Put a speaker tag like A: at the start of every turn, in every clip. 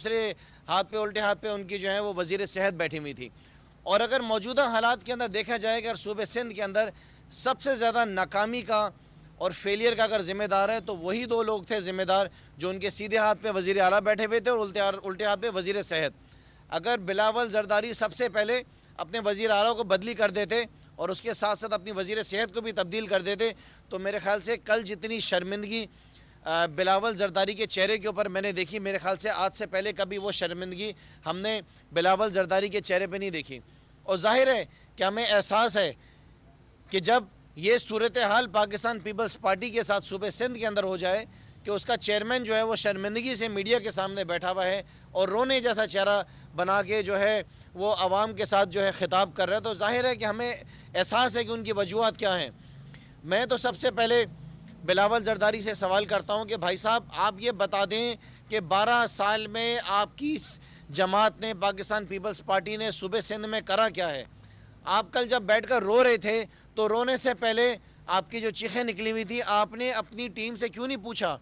A: दूसरे हाथ पे, उल्टे हाथ पे उनकी जो है वो वज़ीर सेहत बैठी हुई थी। और अगर मौजूदा हालात के अंदर देखा जाए कि अगर सूबे सिंध के अंदर सबसे ज़्यादा नाकामी का और फेलियर का अगर ज़िम्मेदार है तो वही दो लोग थे ज़िम्मेदार, जो उनके सीधे हाथ पे वज़ीर आला बैठे हुए थे और उल्टे हाथ पे वज़ीर सेहत। अगर बिलावल जरदारी सबसे पहले अपने वज़ीर आला को बदली कर देते और उसके साथ साथ अपनी वज़ीर सेहत को भी तब्दील कर देते तो मेरे ख्याल से कल जितनी शर्मिंदगी बिलावल जरदारी के चेहरे के ऊपर मैंने देखी, मेरे ख्याल से आज से पहले कभी वो शर्मिंदगी हमने बिलावल जरदारी के चेहरे पे नहीं देखी। और जाहिर है कि हमें एहसास है कि जब ये सूरत हाल पाकिस्तान पीपल्स पार्टी के साथ सूबे सिंध के अंदर हो जाए कि उसका चेयरमैन जो है वो शर्मिंदगी से मीडिया के सामने बैठा हुआ है और रोने जैसा चेहरा बना के जो है वो आवाम के साथ जो है ख़िताब कर रहा है, तो जाहिर है कि हमें एहसास है कि उनकी वजूहत क्या हैं। मैं तो सबसे पहले बिलावल जरदारी से सवाल करता हूं कि भाई साहब आप ये बता दें कि 12 साल में आपकी जमात ने, पाकिस्तान पीपल्स पार्टी ने सूबे सिंध में करा क्या है। आप कल जब बैठकर रो रहे थे तो रोने से पहले आपकी जो चीखें निकली हुई थी, आपने अपनी टीम से क्यों नहीं पूछा?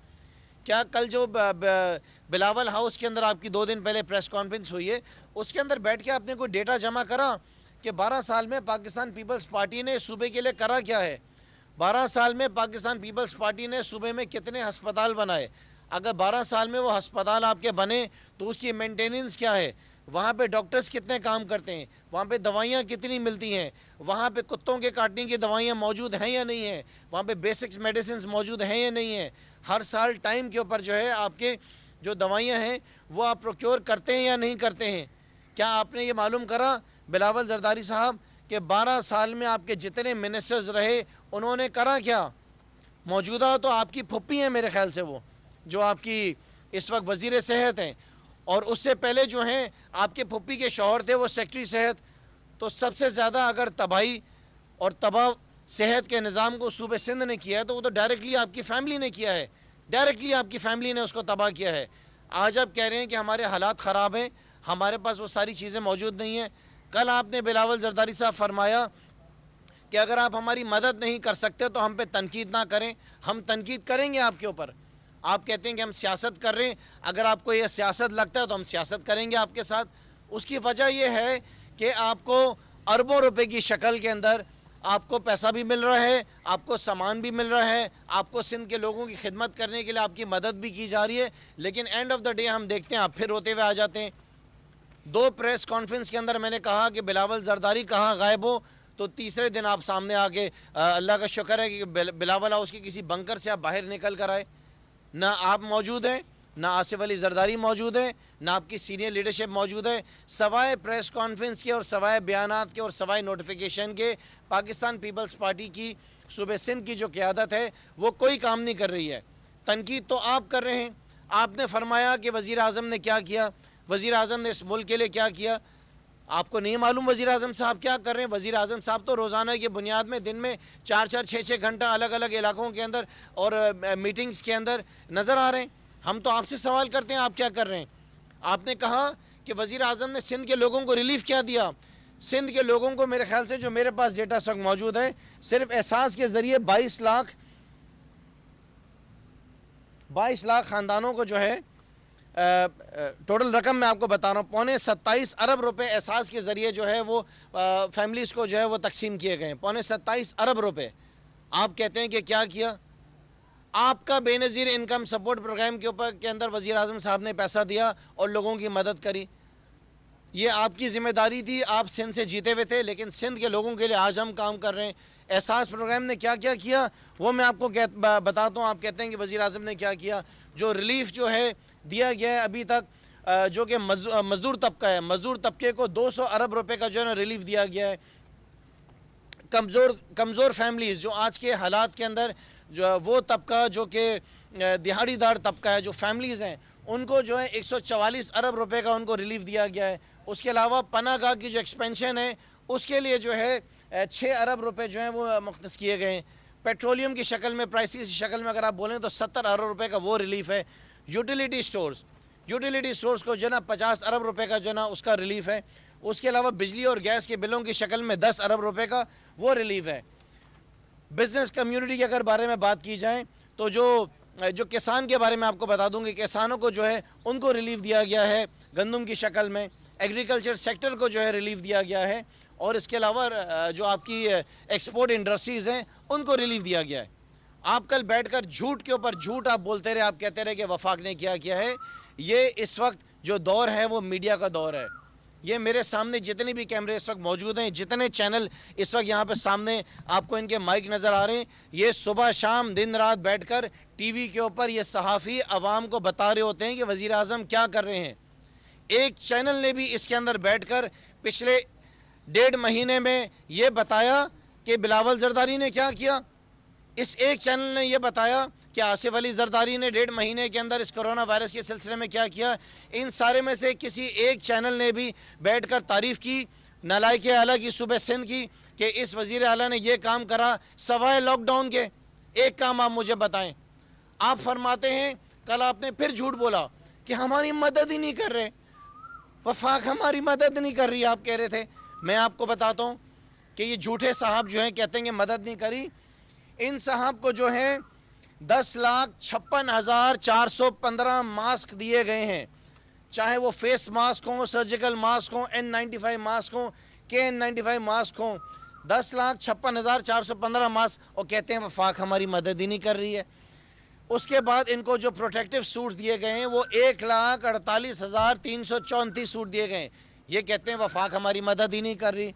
A: क्या कल जो बिलावल हाउस के अंदर आपकी 2 दिन पहले प्रेस कॉन्फ्रेंस हुई है उसके अंदर बैठ के आपने कोई डेटा जमा करा कि 12 साल में पाकिस्तान पीपल्स पार्टी ने सूबे के लिए करा क्या है? 12 साल में पाकिस्तान पीपल्स पार्टी ने सूबे में कितने हस्पताल बनाए? अगर 12 साल में वो हस्पताल आपके बने तो उसकी मेंटेनेंस क्या है? वहाँ पे डॉक्टर्स कितने काम करते हैं? वहाँ पे दवाइयाँ कितनी मिलती हैं? वहाँ पे कुत्तों के काटने की दवाइयाँ मौजूद हैं या नहीं हैं? वहाँ पे बेसिक्स मेडिसिन मौजूद हैं या नहीं हैं? हर साल टाइम के ऊपर जो है आपके जो दवाइयाँ हैं वो आप प्रोक्योर करते हैं या नहीं करते हैं? क्या आपने ये मालूम करा बिलावल जरदारी साहब कि 12 साल में आपके जितने मिनिस्टर्स रहे उन्होंने करा क्या? मौजूदा तो आपकी फुप्पी हैं मेरे ख्याल से, वो जो आपकी इस वक्त वज़ीर सेहत हैं, और उससे पहले जो हैं आपके फुप्पी के शौहर थे वो सेक्रेटरी सेहत। तो सबसे ज़्यादा अगर तबाही और तबाह सेहत के निज़ाम को सूबे सिंध ने किया है तो वो तो डायरेक्टली आपकी फ़ैमिली ने किया है, डायरेक्टली आपकी फ़ैमिली ने उसको तबाह किया है। आज आप कह रहे हैं कि हमारे हालात ख़राब हैं, हमारे पास वो सारी चीज़ें मौजूद नहीं हैं। कल आपने बिलावल जरदारी साहब फरमाया कि अगर आप हमारी मदद नहीं कर सकते तो हम पे तनकीद ना करें, हम तनकीद करेंगे आपके ऊपर। आप कहते हैं कि हम सियासत कर रहे हैं, अगर आपको ये सियासत लगता है तो हम सियासत करेंगे आपके साथ। उसकी वजह यह है कि आपको अरबों रुपए की शक्ल के अंदर आपको पैसा भी मिल रहा है, आपको सामान भी मिल रहा है, आपको सिंध के लोगों की खिदमत करने के लिए आपकी मदद भी की जा रही है, लेकिन एंड ऑफ द डे हम देखते हैं आप फिर रोते हुए आ जाते हैं। 2 प्रेस कॉन्फ्रेंस के अंदर मैंने कहा कि बिलावल जरदारी कहाँ गायब हो, तो तीसरे दिन आप सामने आके अल्लाह का शुक्र है कि बिलावल हाउस की किसी बंकर से आप बाहर निकल कर आए। ना आप मौजूद हैं, ना आसिफ अली जरदारी मौजूद है, ना आपकी सीनियर लीडरशिप मौजूद है। सवाए प्रेस कॉन्फ्रेंस के और सवाए बयानात के और सवाए नोटिफिकेशन के पाकिस्तान पीपल्स पार्टी की सूबे सिंध की जो क़यादत है वो कोई काम नहीं कर रही है। तनकीद तो आप कर रहे हैं। आपने फरमाया कि वज़ीर आज़म ने क्या किया, वज़ीर आज़म ने इस मुल्क के लिए क्या किया। आपको नहीं मालूम वज़ीर आज़म साहब क्या कर रहे हैं? वज़ीर आज़म साहब तो रोज़ाना की बुनियाद में दिन में 4-4, 6-6 घंटा अलग अलग इलाकों के अंदर और मीटिंग्स के अंदर नज़र आ रहे हैं। हम तो आपसे सवाल करते हैं आप क्या कर रहे हैं? आपने कहा कि वज़ीर आज़म ने सिंध के लोगों को रिलीफ़ क्या दिया। सिंध के लोगों को मेरे ख्याल से जो मेरे पास डेटा इस वक्त मौजूद है, सिर्फ एहसास के ज़रिए 22 लाख ख़ानदानों को जो है टोटल रकम मैं आपको बता रहा हूँ, 27.25 अरब रुपए एहसास के ज़रिए जो है वो फैमिलीज़ को जो है वो तकसीम किए गए। 27.25 अरब रुपए। आप कहते हैं कि क्या किया? आपका बेनज़ीर इनकम सपोर्ट प्रोग्राम के ऊपर के अंदर वज़ीर आज़म साहब ने पैसा दिया और लोगों की मदद करी। ये आपकी ज़िम्मेदारी थी, आप सिंध से जीते हुए थे, लेकिन सिंध के लोगों के लिए आज हम काम कर रहे हैं। एहसास प्रोग्राम ने क्या क्या किया वो मैं आपको बताता हूँ। आप कहते हैं कि वज़ीर आज़म ने क्या किया। जो रिलीफ़ जो है दिया गया है अभी तक, जो कि मज़दूर तबका है, मज़दूर तबके को 200 अरब रुपए का जो है ना रिलीफ़ दिया गया है। कमज़ोर फैमिलीज़ जो आज के हालात के अंदर जो वो तबका जो कि दिहाड़ीदार तबका है, जो फैमिलीज़ हैं, उनको जो है 144 अरब रुपए का उनको रिलीफ़ दिया गया है। उसके अलावा पनागाह की जो एक्सपेंशन है उसके लिए जो है 6 अरब रुपए जो हैं वो मुख्तस किए गए हैं। पेट्रोलियम की शक्ल में, प्राइसेस की शक्ल में अगर आप बोलें तो 70 अरब रुपए का वो रिलीफ़ है। यूटिलिटी स्टोर्स को जो ना 50 अरब रुपए का जो ना उसका रिलीफ़ है। उसके अलावा बिजली और गैस के बिलों की शक्ल में 10 अरब रुपए का वो रिलीफ़ है। बिज़नेस कम्युनिटी के अगर बारे में बात की जाए तो जो जो किसान के बारे में आपको बता दूं कि किसानों को जो है उनको रिलीफ दिया गया है गंदम की शक्ल में, एग्रीकल्चर सेक्टर को जो है रिलीफ दिया गया है, और इसके अलावा जो आपकी एक्सपोर्ट इंडस्ट्रीज़ हैं उनको रिलीफ दिया गया है। आप कल बैठकर झूठ के ऊपर झूठ आप बोलते रहे, आप कहते रहे कि वफाक ने क्या किया है। ये इस वक्त जो दौर है वो मीडिया का दौर है। ये मेरे सामने जितने भी कैमरे इस वक्त मौजूद हैं, जितने चैनल इस वक्त यहाँ पे सामने आपको इनके माइक नज़र आ रहे हैं, ये सुबह शाम दिन रात बैठकर टीवी के ऊपर ये सहाफ़ी अवाम को बता रहे होते हैं कि वज़ीर आज़म क्या कर रहे हैं। एक चैनल ने भी इसके अंदर बैठकर पिछले 1.5 महीने में ये बताया कि बिलावल जरदारी ने क्या किया। इस एक चैनल ने यह बताया कि आसिफ अली जरदारी ने 1.5 महीने के अंदर इस कोरोना वायरस के सिलसिले में क्या किया। इन सारे में से किसी एक चैनल ने भी बैठकर तारीफ़ की नालायक आला की सूबे सिंध की कि इस वज़ीर आला ने यह काम करा सवाए लॉकडाउन के। एक काम आप मुझे बताएं। आप फरमाते हैं, कल आपने फिर झूठ बोला कि हमारी मदद ही नहीं कर रहे, वफाक हमारी मदद नहीं कर रही, आप कह रहे थे। मैं आपको बताता हूँ कि ये झूठे साहब जो हैं कहते हैं कि मदद नहीं करी। इन साहब को जो है 10,56,415 मास्क दिए गए हैं, चाहे वो फेस मास्क हों, सर्जिकल मास्क हों, N95 मास्क हों, KN95 मास्क हों, 10,56,415 मास्क, और कहते हैं वफाक हमारी मदद ही नहीं कर रही है। उसके बाद इनको जो प्रोटेक्टिव सूट्स दिए गए हैं वो 1,48,334 सूट दिए गए हैं। ये कहते हैं वफाक हमारी मदद ही नहीं कर रही।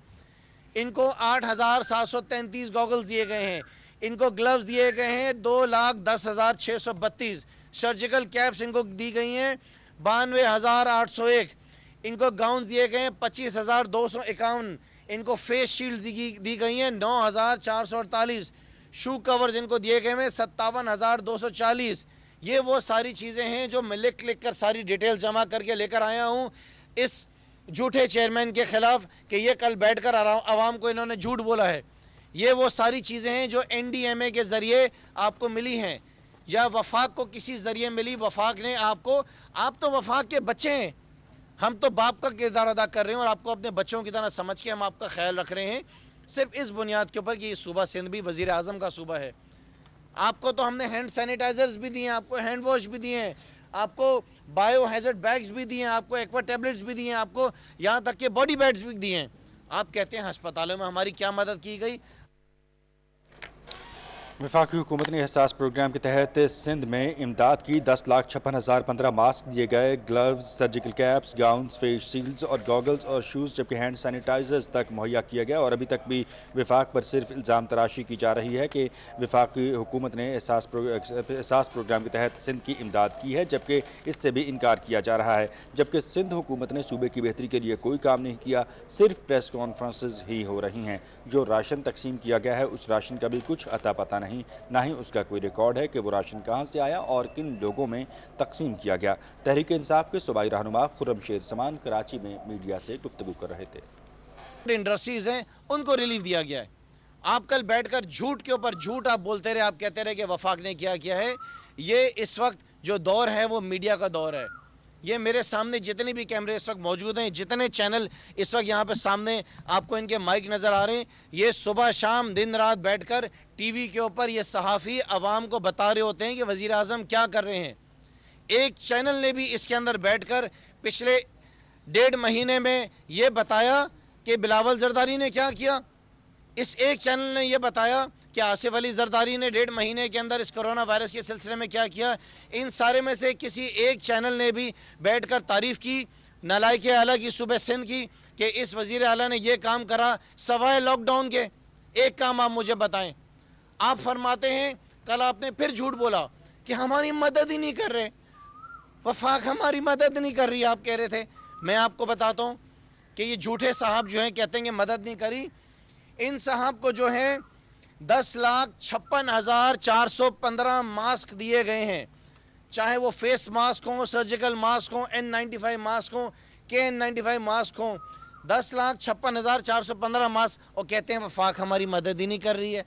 A: इनको 8,733 गॉगल्स दिए गए हैं। इनको ग्लव्स दिए गए हैं 2,10,632। सर्जिकल कैप्स इनको दी गई हैं 92,801। इनको गाउन दिए गए हैं 25,251। इनको फेस शील्ड दी गई हैं 9,448। शू कवर्स इनको दिए गए हैं 57,240। ये वो सारी चीज़ें हैं जो मैं लिख कर सारी डिटेल जमा करके लेकर आया हूँ इस झूठे चेयरमैन के ख़िलाफ़ कि ये कल बैठकर आवाम को इन्होंने झूठ बोला है। ये वो सारी चीज़ें हैं जो NDMA के ज़रिए आपको मिली हैं या वफाक को किसी ज़रिए मिली। वफाक ने आपको, आप तो वफाक के बच्चे हैं, हम तो बाप का किरदार अदा कर रहे हैं और आपको अपने बच्चों की तरह समझ के हम आपका ख्याल रख रहे हैं, सिर्फ इस बुनियाद के ऊपर कि ये सूबा सिंध भी वज़ीर आज़म का सूबा है। आपको तो हमने हैंड सैनिटाइज़र्स भी दिए हैं, आपको हैंड वॉश भी दिए हैं, आपको बायो हैज़र्ड बैग्स भी दिए हैं, आपको एक्वा टैबलेट्स भी दिए हैं, आपको यहाँ तक के बॉडी बैग्स भी दिए हैं। आप कहते हैं अस्पतालों में हमारी क्या मदद की गई।
B: वफाकी हुकूमत ने एहसास प्रोग्राम के तहत सिंध में इमदाद की 10,56,015 मास्क दिए गए। Gloves, surgical caps, gowns, face shields और गॉगल्स और शूज़ जबकि हैंड सैनिटाइजर्स तक मुहैया किया गया। और अभी तक भी वफाक पर सिर्फ इल्ज़ाम तराशी की जा रही है कि वफाकी हुकूमत ने एहसास प्रोग्राम के तहत सिंध की इमदाद की है, जबकि इससे भी इनकार किया जा रहा है। जबकि सिंध हुकूमत ने सूबे की बेहतरी के लिए कोई काम नहीं किया, सिर्फ प्रेस कॉन्फ्रेंसेज ही हो रही हैं। जो राशन तकसीम किया गया है उस राशन का भी कुछ अता पता नहीं, ना ही उसका कोई रिकॉर्ड है कि वो राशन कहां से आया और किन लोगों में तकसीम किया गया। तहरीक इंसाफ के सूबाई रहनुमा खुर्रमशेर समान कराची में मीडिया से गुफ्तगू कर रहे थे।
A: इंडस्ट्रीज हैं उनको रिलीफ दिया गया है। आप कल बैठकर झूठ के ऊपर झूठ आप बोलते रहे, आप कहते रहे कि वफाक ने क्या किया है। ये इस वक्त जो दौर है वो मीडिया का दौर है। ये मेरे सामने जितने भी कैमरे इस वक्त मौजूद हैं, जितने चैनल इस वक्त यहाँ पे सामने आपको इनके माइक नज़र आ रहे हैं, ये सुबह शाम दिन रात बैठकर टीवी के ऊपर ये सहाफ़ी अवाम को बता रहे होते हैं कि वज़ीर आज़म क्या कर रहे हैं। एक चैनल ने भी इसके अंदर बैठकर पिछले 1.5 महीने में ये बताया कि बिलावल जरदारी ने क्या किया। इस एक चैनल ने यह बताया कि आसिफ अली जरदारी ने 1.5 महीने के अंदर इस कोरोना वायरस के सिलसिले में क्या किया। इन सारे में से किसी एक चैनल ने भी बैठकर तारीफ़ की नालायक आला की सूबे सिंध की कि इस वज़ीर आला ने यह काम करा सवाए लॉकडाउन के। एक काम आप मुझे बताएं। आप फरमाते हैं, कल आपने फिर झूठ बोला कि हमारी मदद ही नहीं कर रहे, वफाक हमारी मदद नहीं कर रही, आप कह रहे थे। मैं आपको बताता हूँ कि ये झूठे साहब जो हैं कहते हैं कि मदद नहीं करी। इन साहब को जो है 10,56,415 मास्क दिए गए हैं, चाहे वो फेस मास्क हों, सर्जिकल मास्क हों, N95 मास्क हों, KN95 मास्क हों, 10,56,415 मास्क, और कहते हैं वफाक हमारी मदद ही नहीं कर रही है।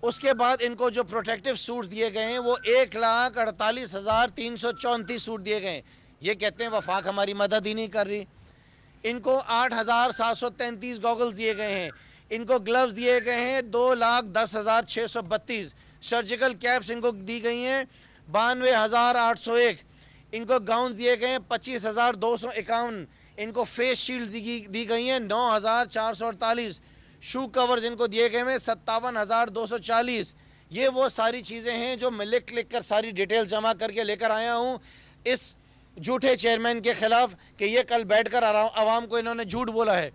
A: उसके बाद इनको जो प्रोटेक्टिव सूट्स दिए गए हैं वो 1,48,334 सूट दिए गए हैं। ये कहते हैं वफाक हमारी मदद ही नहीं कर रही। इनको 8,733 गॉगल्स दिए गए हैं। इनको ग्लव्स दिए गए हैं 2,10,632। सर्जिकल कैप्स इनको दी गई हैं 92,801। इनको गाउन दिए गए हैं 25,251। इनको फेस शील्ड दी गई हैं 9,448। शू कवर्स इनको दिए गए हैं 57,240। ये वो सारी चीज़ें हैं जो मैं लिख कर सारी डिटेल जमा करके लेकर आया हूँ इस झूठे चेयरमैन के खिलाफ कि ये कल बैठकर आवाम को इन्होंने झूठ बोला है।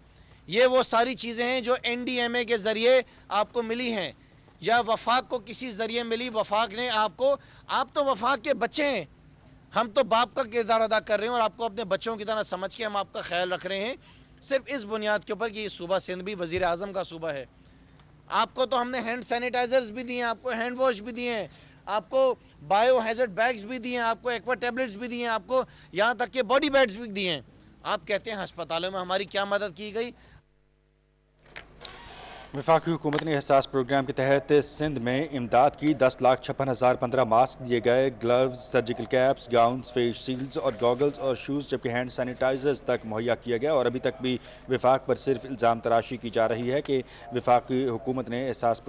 A: ये वो सारी चीज़ें हैं जो NDMA के ज़रिए आपको मिली हैं या वफाक को किसी ज़रिए मिली। वफाक ने आपको, आप तो वफाक के बच्चे हैं, हम तो बाप का किरदार अदा कर रहे हैं और आपको अपने बच्चों की तरह समझ के हम आपका ख्याल रख रहे हैं सिर्फ इस बुनियाद के ऊपर कि ये सूबा सिंध भी वज़ीर आज़म का सूबा है। आपको तो हमने हैंड सैनिटाइजर्स भी दिए हैं, आपको हैंड वॉश भी दिए हैं, आपको बायो हैजर्ड बैग्स भी दिए हैं, आपको एक्वा टैबलेट्स भी दिए हैं, आपको यहाँ तक के बॉडी बैड्स भी दिए हैं। आप कहते हैं अस्पतालों में हमारी क्या मदद की गई?
B: वफाकी हुकूमत ने एहसास प्रोग्राम के तहत सिंध में इमदाद की 10,56,015 मास्क दिए गए। Gloves, surgical caps, gowns, face shields और गॉगल्स और शूज़ जबकि हैंड सैनिटाइजर्स तक मुहैया किया गया। और अभी तक भी वफाक पर सिर्फ इल्ज़ाम तराशी की जा रही है कि वफाकी हुकूमत ने एहसास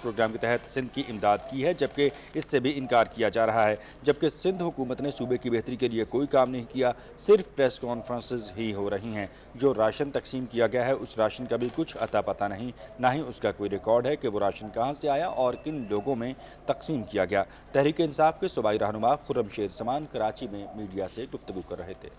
B: प्रोग्राम के तहत सिंध की इमदाद की है, जबकि इससे भी इनकार किया जा रहा है। जबकि सिंध हुकूमत ने सूबे की बेहतरी के लिए कोई काम नहीं किया, सिर्फ प्रेस कॉन्फ्रेंसेस ही हो रही हैं। जो राशन तकसीम किया गया है उस राशन का भी कुछ अता पता नहीं, ना ही उसका कोई रिकॉर्ड है कि वो राशन कहां से आया और किन लोगों में तकसीम किया गया। तहरीक इंसाफ के सूबाई रहनुमा खुर्रम शेर समान कराची में मीडिया से गुफ्तगू कर रहे थे।